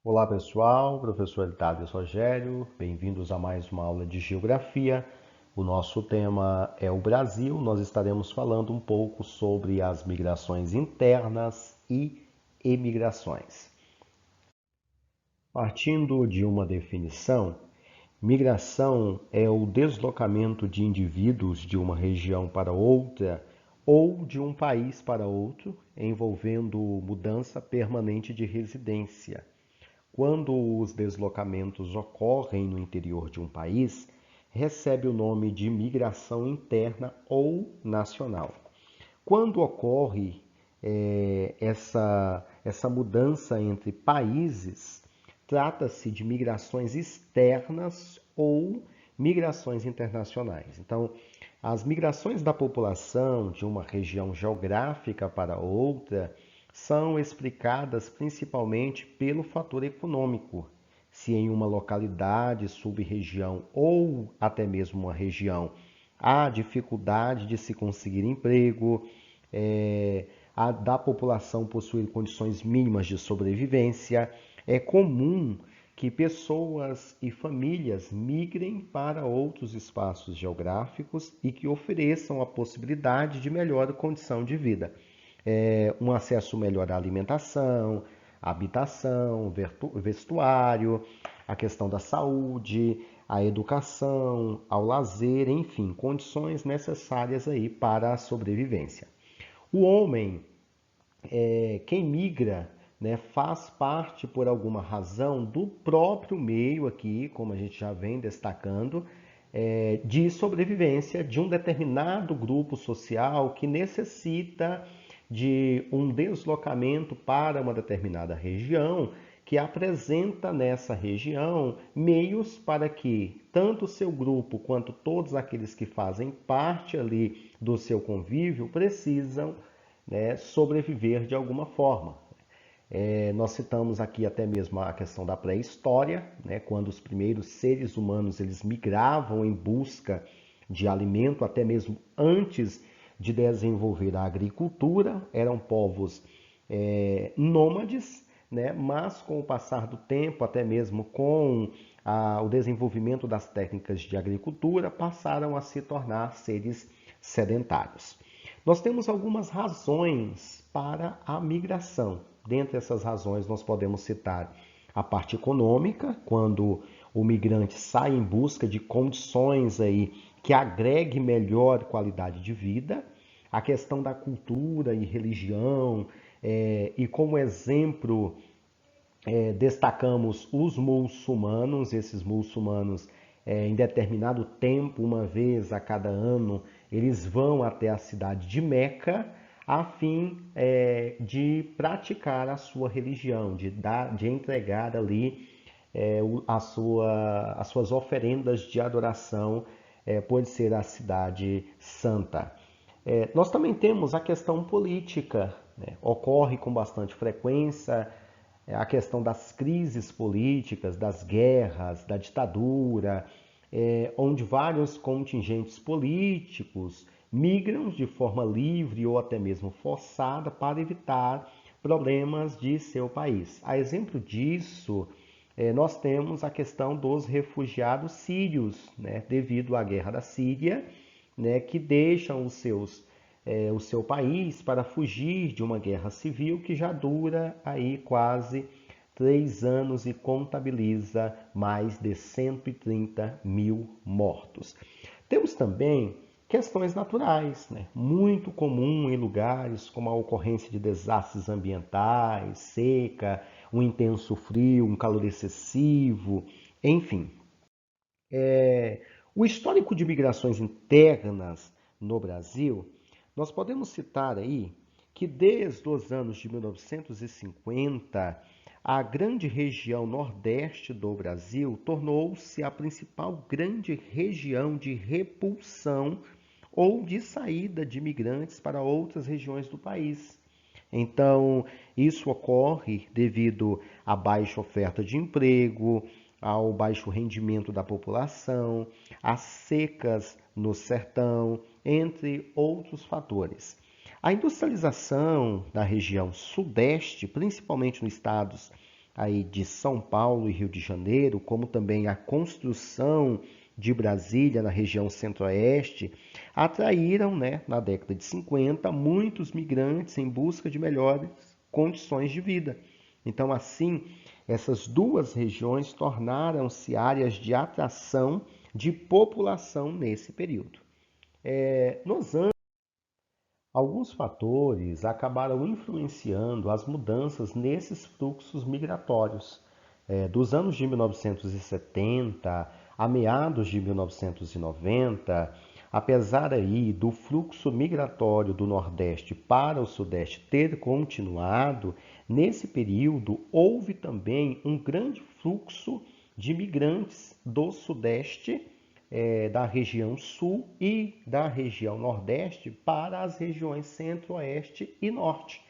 Olá pessoal, professor Eltário Rogério, bem-vindos a mais uma aula de Geografia. O nosso tema é o Brasil. Nós estaremos falando um pouco sobre as migrações internas e emigrações. Partindo de uma definição, migração é o deslocamento de indivíduos de uma região para outra ou de um país para outro, envolvendo mudança permanente de residência. Quando os deslocamentos ocorrem no interior de um país, recebe o nome de migração interna ou nacional. Quando ocorre essa mudança entre países, trata-se de migrações externas ou migrações internacionais. Então, as migrações da população de uma região geográfica para outra são explicadas principalmente pelo fator econômico. Se em uma localidade, sub-região ou até mesmo uma região há dificuldade de se conseguir emprego, a da população possuir condições mínimas de sobrevivência, é comum que pessoas e famílias migrem para outros espaços geográficos e que ofereçam a possibilidade de melhor condição de vida. Um acesso melhor à alimentação, habitação, vestuário, a questão da saúde, a educação, ao lazer, enfim, condições necessárias aí para a sobrevivência. O homem, quem migra, né, faz parte por alguma razão do próprio meio aqui, como a gente já vem destacando, de sobrevivência de um determinado grupo social que necessita de um deslocamento para uma determinada região, que apresenta nessa região meios para que tanto o seu grupo quanto todos aqueles que fazem parte ali do seu convívio precisam, né, sobreviver de alguma forma. Nós citamos aqui até mesmo a questão da pré-história, né, quando os primeiros seres humanos eles migravam em busca de alimento, até mesmo antes de desenvolver a agricultura, eram povos nômades, né, mas com o passar do tempo, até mesmo com o desenvolvimento das técnicas de agricultura, passaram a se tornar seres sedentários. Nós temos algumas razões para a migração. Dentre essas razões, nós podemos citar a parte econômica, quando o migrante sai em busca de condições aí que agregue melhor qualidade de vida, a questão da cultura e religião, e como exemplo destacamos os muçulmanos. Esses muçulmanos, em determinado tempo, uma vez a cada ano, eles vão até a cidade de Meca a fim de praticar a sua religião, de entregar ali as suas oferendas de adoração, por ser a cidade santa. Nós também temos a questão política, né? Ocorre com bastante frequência a questão das crises políticas, das guerras, da ditadura, onde vários contingentes políticos migram de forma livre ou até mesmo forçada para evitar problemas de seu país. A exemplo disso, nós temos a questão dos refugiados sírios, né, devido à guerra da Síria, né, que deixam o seu país para fugir de uma guerra civil que já dura aí quase 3 anos e contabiliza mais de 130 mil mortos. Temos também questões naturais, né? Muito comum em lugares como a ocorrência de desastres ambientais, seca, um intenso frio, um calor excessivo, enfim. O histórico de migrações internas no Brasil, nós podemos citar aí que desde os anos de 1950, a grande região nordeste do Brasil tornou-se a principal grande região de repulsão ou de saída de imigrantes para outras regiões do país. Então, isso ocorre devido à baixa oferta de emprego, ao baixo rendimento da população, às secas no sertão, entre outros fatores. A industrialização da região sudeste, principalmente nos estados aí de São Paulo e Rio de Janeiro, como também a construção de Brasília na região centro-oeste, atraíram, né, na década de 50, muitos migrantes em busca de melhores condições de vida. Então, assim, essas duas regiões tornaram-se áreas de atração de população nesse período. Nos anos, alguns fatores acabaram influenciando as mudanças nesses fluxos migratórios. Dos anos de 1970 a meados de 1990, apesar aí do fluxo migratório do Nordeste para o Sudeste ter continuado, nesse período houve também um grande fluxo de migrantes do Sudeste, da região Sul e da região Nordeste para as regiões Centro-Oeste e Norte.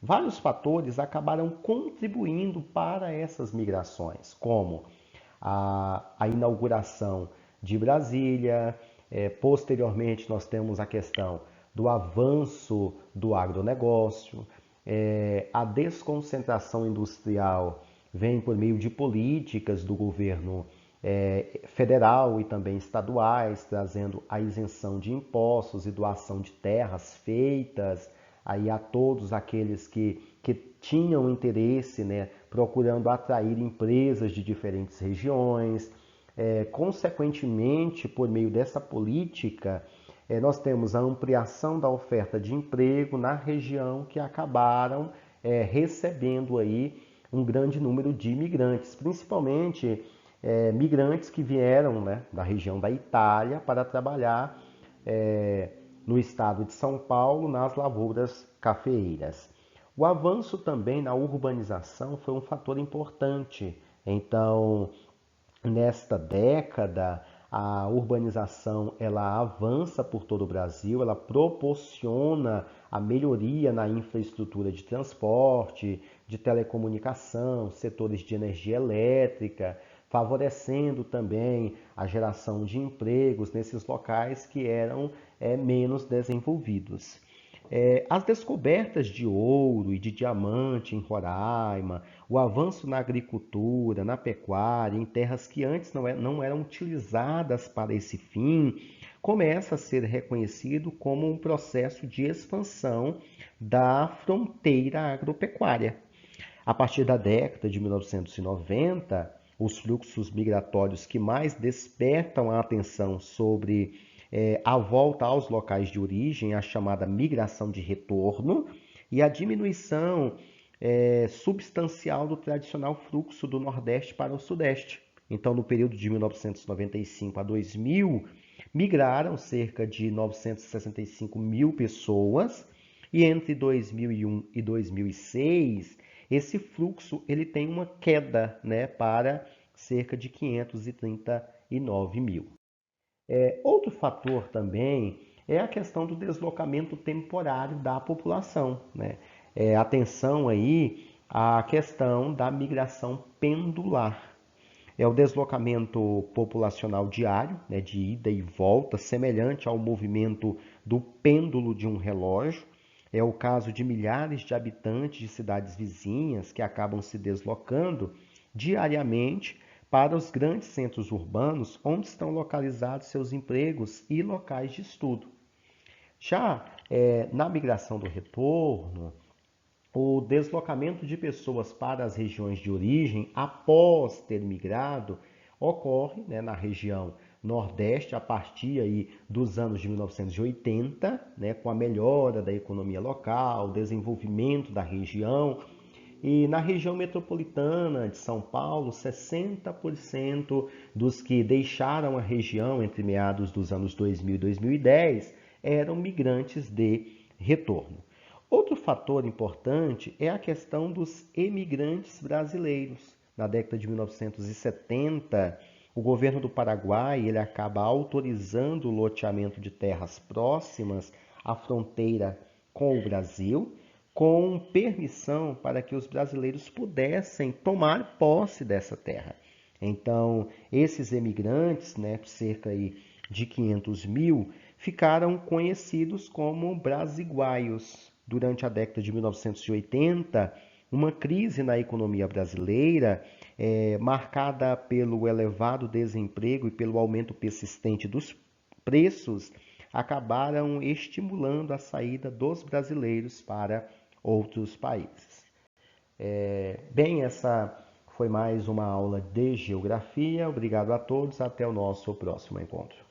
Vários fatores acabaram contribuindo para essas migrações, como a inauguração de Brasília. Posteriormente, nós temos a questão do avanço do agronegócio. A desconcentração industrial vem por meio de políticas do governo federal e também estaduais, trazendo a isenção de impostos e doação de terras feitas aí a todos aqueles que tinham interesse, né, procurando atrair empresas de diferentes regiões. Consequentemente, por meio dessa política, nós temos a ampliação da oferta de emprego na região, que acabaram recebendo aí um grande número de imigrantes, principalmente migrantes que vieram, né, da região da Itália para trabalhar no estado de São Paulo nas lavouras cafeeiras. O avanço também na urbanização foi um fator importante. Então, nesta década, a urbanização ela avança por todo o Brasil, ela proporciona a melhoria na infraestrutura de transporte, de telecomunicação, setores de energia elétrica, favorecendo também a geração de empregos nesses locais que eram menos desenvolvidos. As descobertas de ouro e de diamante em Roraima, o avanço na agricultura, na pecuária, em terras que antes não eram utilizadas para esse fim, começa a ser reconhecido como um processo de expansão da fronteira agropecuária. A partir da década de 1990, os fluxos migratórios que mais despertam a atenção sobre a volta aos locais de origem, a chamada migração de retorno, e a diminuição substancial do tradicional fluxo do Nordeste para o Sudeste. Então, no período de 1995 a 2000, migraram cerca de 965 mil pessoas, e entre 2001 e 2006, esse fluxo ele tem uma queda, né, para cerca de 539 mil. Outro fator também é a questão do deslocamento temporário da população, né? Atenção aí à questão da migração pendular. É o deslocamento populacional diário, né, de ida e volta, semelhante ao movimento do pêndulo de um relógio. É o caso de milhares de habitantes de cidades vizinhas que acabam se deslocando diariamente para os grandes centros urbanos, onde estão localizados seus empregos e locais de estudo. Já na migração do retorno, o deslocamento de pessoas para as regiões de origem após ter migrado ocorre, né, na região Nordeste a partir aí dos anos de 1980, né, com a melhora da economia local, o desenvolvimento da região. E na região metropolitana de São Paulo, 60% dos que deixaram a região entre meados dos anos 2000 e 2010 eram migrantes de retorno. Outro fator importante é a questão dos emigrantes brasileiros. Na década de 1970, o governo do Paraguai ele acaba autorizando o loteamento de terras próximas à fronteira com o Brasil, com permissão para que os brasileiros pudessem tomar posse dessa terra. Então, esses emigrantes, né, cerca de 500 mil, ficaram conhecidos como brasiguaios. Durante a década de 1980, uma crise na economia brasileira, marcada pelo elevado desemprego e pelo aumento persistente dos preços, acabaram estimulando a saída dos brasileiros para outros países. Bem, essa foi mais uma aula de geografia. Obrigado a todos. Até o nosso próximo encontro.